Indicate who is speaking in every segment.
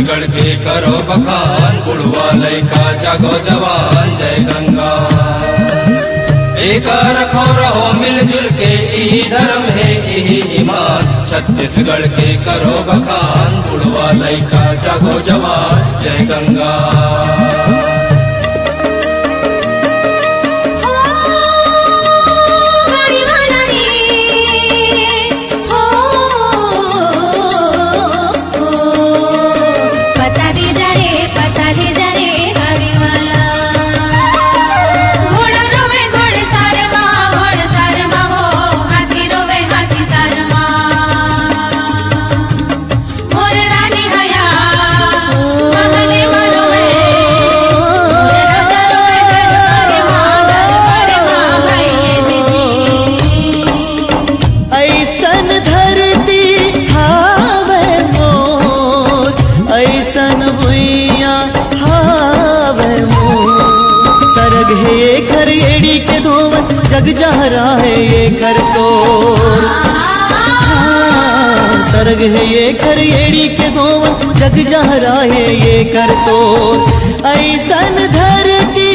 Speaker 1: छत्तीसगढ़ के करो बखान, बुढ़वा लइका जागो जवान, जय गंगा। एक रखो रहो मिलजुल के, यही धर्म है यही ईमान, छत्तीसगढ़ के करो बखान, बुढ़वा लइका जागो जवान, जय गंगा।
Speaker 2: जग जहरा है ये कर तो सरग है ये कर एड़ी के धोवन, जग जहरा है ये कर तो ऐसन धरती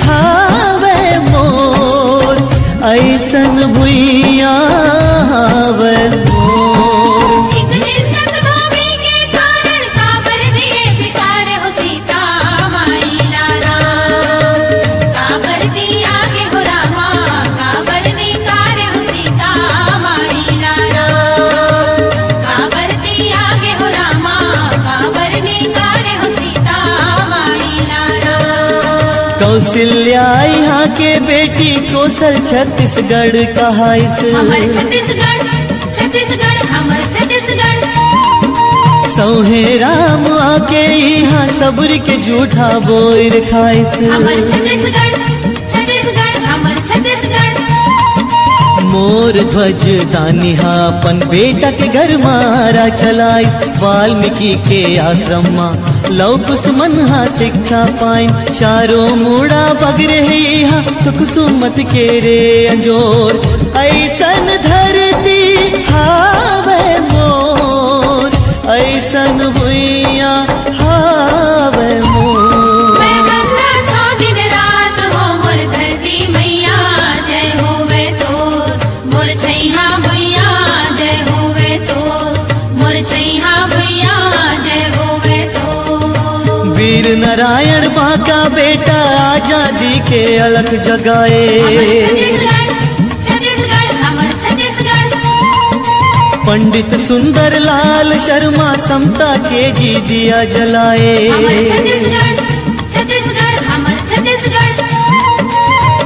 Speaker 2: हावे मोर, ऐसन भुइया हावे मोर। कौशल्या यहाँ के बेटी कौशल छत्तीसगढ़ कहा इस,
Speaker 3: हमर छत्तीसगढ़, छत्तीसगढ़ हमर छत्तीसगढ़।
Speaker 2: सौहे राम आके यहाँ सब्र के जूठा बोर खाइस,
Speaker 3: हमर छत्तीसगढ़, छत्तीसगढ़ हमर छत्तीसगढ़।
Speaker 2: मोर ध्वज दानिहा अपन बेटा के घर मारा चलाइस, वाल्मीकि के आश्रम मा लव कुसुमनहा शिक्षा पाइन, चारों मुड़ा बगरे यहाँ सुख सुमत के रे अंजोर, ऐसन धरती हावे मोर, ऐसन भुइया हावे मोर। वीर नारायण बाका बेटा आजादी के अलख जगाए, पंडित सुंदर लाल शर्मा समता के जी दिया जलाए,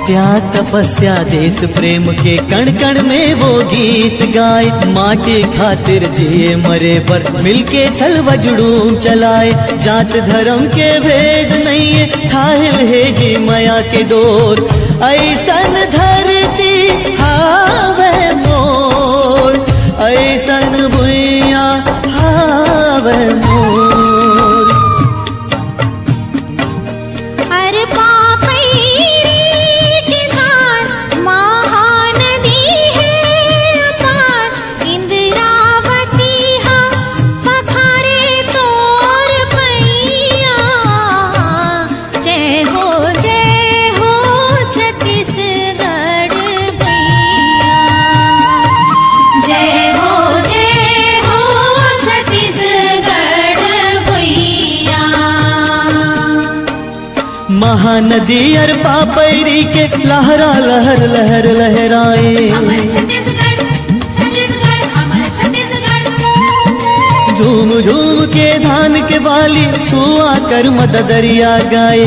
Speaker 2: त्याग तपस्या देश प्रेम के कण कण में वो गीत गाए, माटी खातिर जिए मरे पर मिलके सलवा जुड़ूम चलाए, जात धर्म के भेद नहीं है खाहिल है जी माया के डोर, ऐसन धरती हावे मोर, ऐसन भुइया हावे मोर। महानदी अर पापैरी के लहरा लहर लहर लहराए, झूम झूम के धान के बाली सुआ कर मददरिया गाए,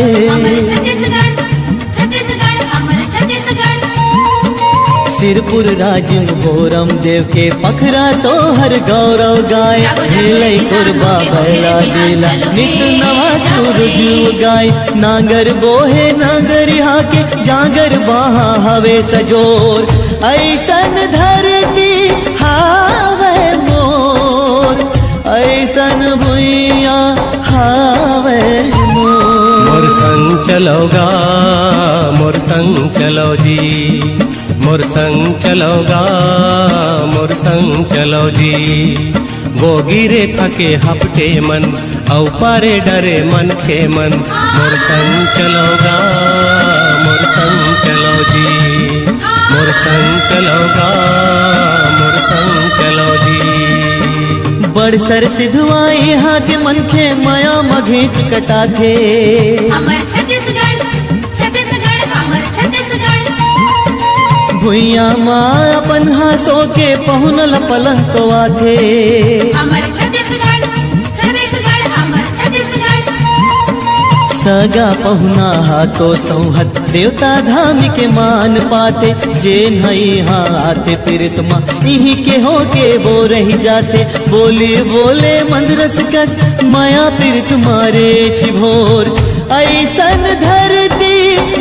Speaker 2: सिरपुर राजिम भोरम देव के पखरा तो हर गौरव गाय, नीलई कुरबा बैला दिला नित नवा सूरज गाय, नागर बोहे नागर यहाँ के जागर बहा हवे सजोर, ऐसन धरती हावे मोर, ऐसन भुइया हावे मोर।
Speaker 4: मोर संग चलोगा मोर संग चलो जी, मोर संग चलोगा मोर संग चलो जी, वो गिरे थके हपटे मन औ पारे डरे मन खे मन मोर संग चलोगा मोर संग चलो जी मोर संग चलोगा मोर संग चलो जी।
Speaker 2: बड़ सर सिधवा यहाँ के मन के माया मघेच कटा थे
Speaker 3: हमर छत्तीसगढ़ छत्तीसगढ़ हमर छत्तीसगढ़
Speaker 2: भुइया माँ अपन हासो के पहुनल पलंग सोआ थे
Speaker 3: हमर छत्तीसगढ़ छत्तीसगढ़ हमर छत्तीसगढ़
Speaker 2: सगा पहुना हाथो सौहत देवता धाम के मान पाते जे नहीं आते प्रीतमा इही के हो के वो रही जाते बोले बोले मंदरस कस माया प्रीत मारे छिभोर ऐसन धरती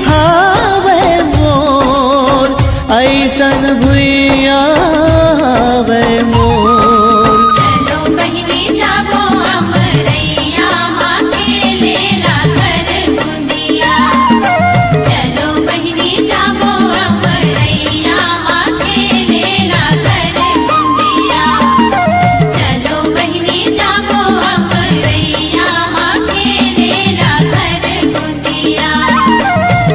Speaker 2: हावे मोर ऐसन भुइया हावे मोर।
Speaker 3: चलो बहिनी जाबो अमरैया माँ के लेला कर गुंदिया चलो बहिनी जाबो अमरैया माँ के लेला कर गुंदिया चलो बहिनी जाबो अमरैया माँ के लेला कर गुंदिया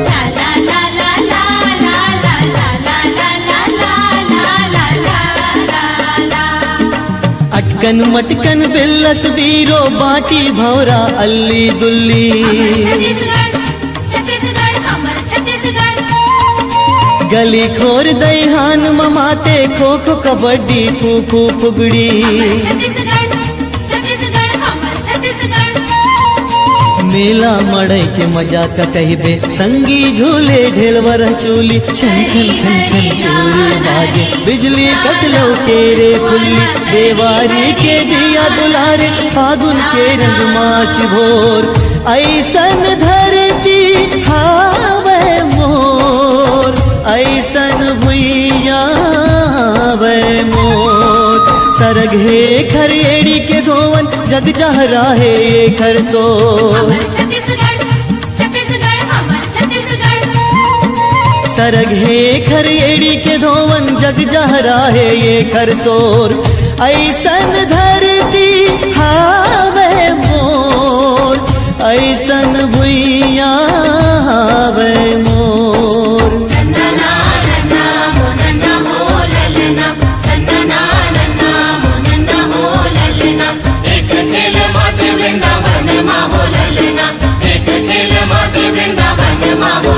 Speaker 3: ला ला ला ला ला ला ला ला ला ला ला ला ला ला।
Speaker 2: अटकन मटकन बिल्लस बीरो बाटी भौरा अल्ली दुल्ली
Speaker 3: छत्तीसगढ़ छत्तीसगढ़ हमर छत्तीसगढ़
Speaker 2: गली खोर दईहान ममाते खो खो कबड्डी फू फू फुगड़ी
Speaker 3: छत्तीसगढ़ छत्तीसगढ़ हमर छत्तीसगढ़
Speaker 2: मेला मड़ई के मजा का कहबे संगी झूले ढेलवर चूली छन छन छन छन चूड़ी बाजे बिजली कसलो केरे फुल्ली देवारी के दिया दुलारे फागुन के रंग माच भोर ऐसन धरती हावे मोर ऐसन भुइया हावे मोर सरग हे खरेड़ी के धोवन जग जहरा है खर सो
Speaker 3: हमर छत्तीसगढ़ छत्तीसगढ़ हमर छत्तीसगढ़
Speaker 2: सरग हे खरेड़ी के धोवन जग जहरा है ये खरसोर ऐसन धरती हावे मोर ऐसन भुइया हावे मोर।
Speaker 3: सन्ना नन्ना हो नन्ना हो ललना सन्ना नन्ना हो नन्ना हो ललना एक खेल माते वृंदावन माँ हो ललना एक खेल माते वृंदावन माँ हो